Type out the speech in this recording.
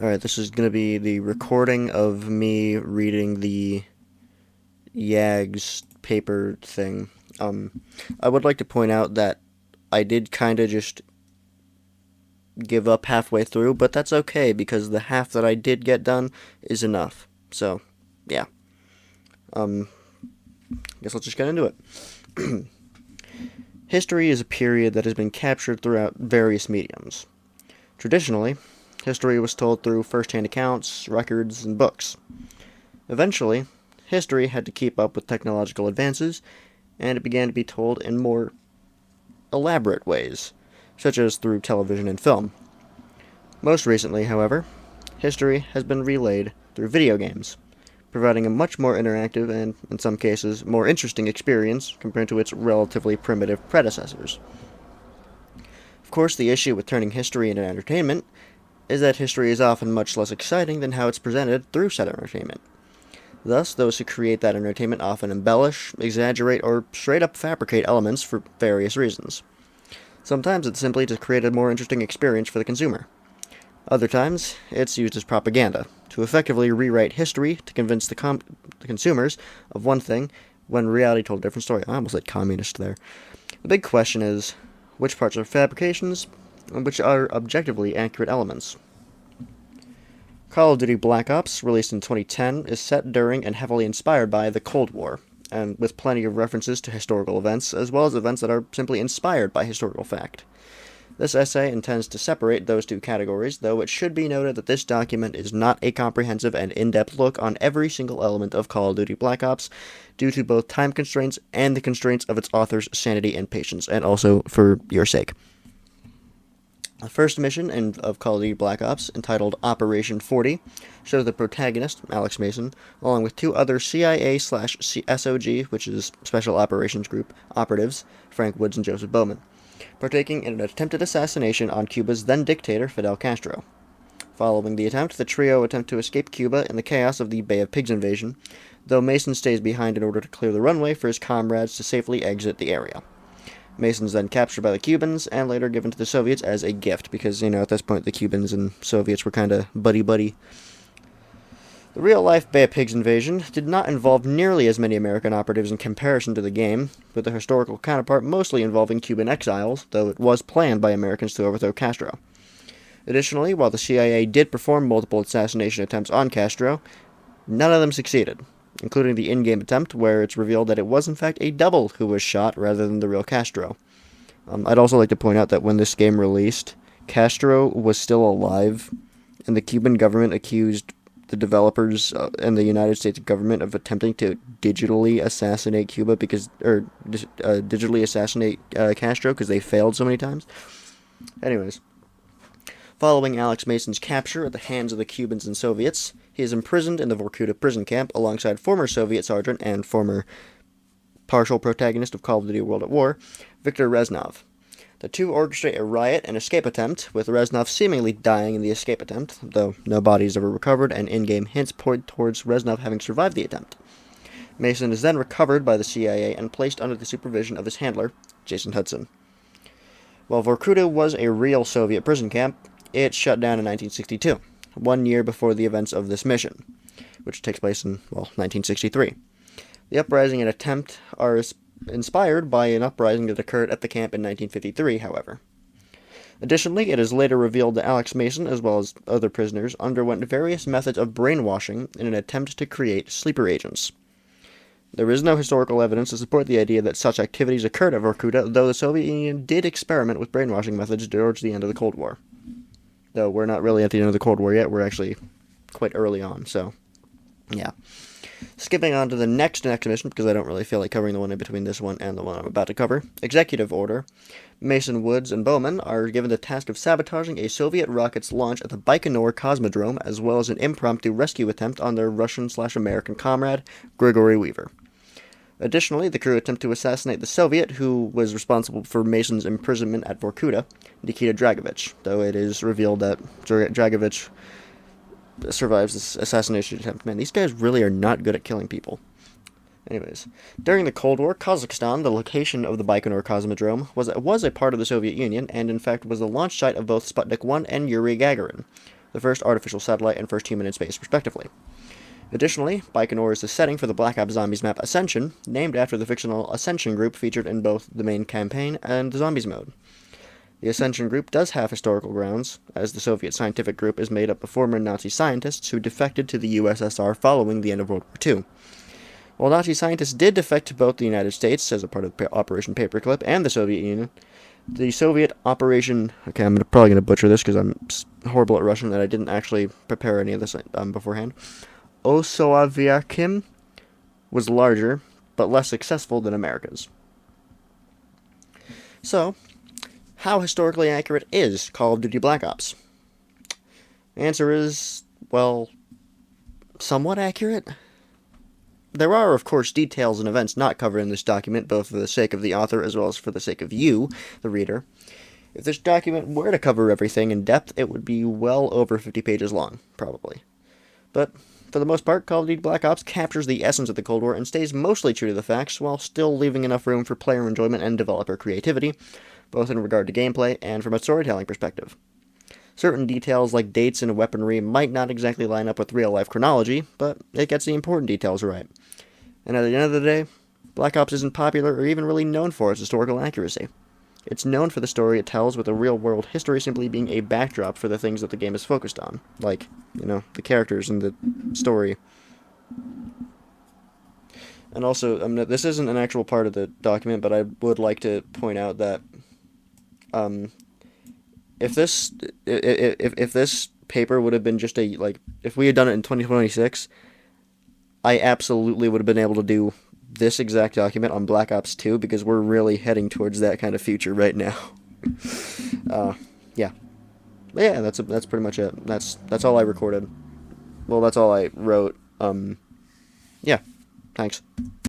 Alright, this is going to be the recording of me reading the YAGS paper thing. I would like to point out that I did kind of just give up halfway through, but that's okay because the half that I did get done is enough. So, yeah. Guess let's just get into it. History is a period that has been captured throughout various mediums. Traditionally, history was told through first-hand accounts, records, and books. Eventually, history had to keep up with technological advances, and it began to be told in more elaborate ways, such as through television and film. Most recently, however, history has been relayed through video games, providing a much more interactive and, in some cases, more interesting experience compared to its relatively primitive predecessors. Of course, the issue with turning history into entertainment is that history is often much less exciting than how it's presented through said entertainment. Thus, those who create that entertainment often embellish, exaggerate, or straight up fabricate elements for various reasons. Sometimes it's simply to create a more interesting experience for the consumer. Other times, it's used as propaganda, to effectively rewrite history to convince the consumers of one thing, when reality told a different story. I almost said communist there. The big question is, which parts are fabrications, and which are objectively accurate elements? Call of Duty Black Ops, released in 2010, is set during and heavily inspired by the Cold War, and with plenty of references to historical events, as well as events that are simply inspired by historical fact. This essay intends to separate those two categories, though it should be noted that this document is not a comprehensive and in-depth look on every single element of Call of Duty Black Ops, due to both time constraints and the constraints of its author's sanity and patience, and also for your sake. The first mission of Call of Duty Black Ops, entitled Operation 40, shows the protagonist, Alex Mason, along with two other CIA/SOG, which is Special Operations Group, operatives, Frank Woods and Joseph Bowman, partaking in an attempted assassination on Cuba's then-dictator, Fidel Castro. Following the attempt, the trio attempt to escape Cuba in the chaos of the Bay of Pigs invasion, though Mason stays behind in order to clear the runway for his comrades to safely exit the area. Mason's then captured by the Cubans, and later given to the Soviets as a gift, because, at this point the Cubans and Soviets were kind of buddy-buddy. The real-life Bay of Pigs invasion did not involve nearly as many American operatives in comparison to the game, with the historical counterpart mostly involving Cuban exiles, though it was planned by Americans to overthrow Castro. Additionally, while the CIA did perform multiple assassination attempts on Castro, none of them succeeded, including the in-game attempt where it's revealed that it was in fact a double who was shot rather than the real Castro. I'd also like to point out that when this game released, Castro was still alive, and the Cuban government accused the developers and the United States government of attempting to digitally assassinate Castro because they failed so many times. Anyways, following Alex Mason's capture at the hands of the Cubans and Soviets, he is imprisoned in the Vorkuta prison camp alongside former Soviet sergeant and former partial protagonist of Call of Duty World at War, Viktor Reznov. The two orchestrate a riot and escape attempt, with Reznov seemingly dying in the escape attempt, though no bodies ever recovered, and in-game hints point towards Reznov having survived the attempt. Mason is then recovered by the CIA and placed under the supervision of his handler, Jason Hudson. While Vorkuta was a real Soviet prison camp, it shut down in 1962, 1 year before the events of this mission, which takes place in, 1963. The uprising and attempt are inspired by an uprising that occurred at the camp in 1953, however. Additionally, it is later revealed that Alex Mason, as well as other prisoners, underwent various methods of brainwashing in an attempt to create sleeper agents. There is no historical evidence to support the idea that such activities occurred at Vorkuta, though the Soviet Union did experiment with brainwashing methods towards the end of the Cold War. Though we're not really at the end of the Cold War yet, we're actually quite early on, so yeah. Skipping on to the next mission, because I don't really feel like covering the one in between this one and the one I'm about to cover. Executive Order. Mason, Woods, and Bowman are given the task of sabotaging a Soviet rocket's launch at the Baikonur Cosmodrome, as well as an impromptu rescue attempt on their Russian/American comrade, Grigory Weaver. Additionally, the crew attempt to assassinate the Soviet who was responsible for Mason's imprisonment at Vorkuta, Nikita Dragovich, though it is revealed that Dragovich survives this assassination attempt. Man, these guys really are not good at killing people. Anyways, during the Cold War, Kazakhstan, the location of the Baikonur Cosmodrome, was a part of the Soviet Union, and in fact was the launch site of both Sputnik 1 and Yuri Gagarin. the first artificial satellite and first human in space, respectively. Additionally, Baikonur is the setting for the Black Ops Zombies map Ascension, named after the fictional Ascension group featured in both the main campaign and the Zombies mode. The Ascension group does have historical grounds, as the Soviet scientific group is made up of former Nazi scientists who defected to the USSR following the end of World War II. While Nazi scientists did defect to both the United States as a part of Operation Paperclip and the Soviet Union, the Soviet Operation... Okay, I'm probably going to butcher this because I'm horrible at Russian and I didn't actually prepare any of this beforehand. Osoaviakim was larger, but less successful than America's. So, how historically accurate is Call of Duty Black Ops? The answer is, well, somewhat accurate. There are, of course, details and events not covered in this document, both for the sake of the author as well as for the sake of you, the reader. If this document were to cover everything in depth, it would be well over 50 pages long, probably. But, for the most part, Call of Duty Black Ops captures the essence of the Cold War and stays mostly true to the facts, while still leaving enough room for player enjoyment and developer creativity, both in regard to gameplay and from a storytelling perspective. Certain details like dates and weaponry might not exactly line up with real-life chronology, but it gets the important details right. And at the end of the day, Black Ops isn't popular or even really known for its historical accuracy. It's known for the story it tells, with the real-world history simply being a backdrop for the things that the game is focused on, like, the characters and the story. And also, this isn't an actual part of the document, but I would like to point out that if this paper would have been just if we had done it in 2026, I absolutely would have been able to do this exact document on Black Ops 2, because we're really heading towards that kind of future right now. Yeah. But yeah, that's pretty much it. That's all I recorded. Well, that's all I wrote. Yeah. Thanks.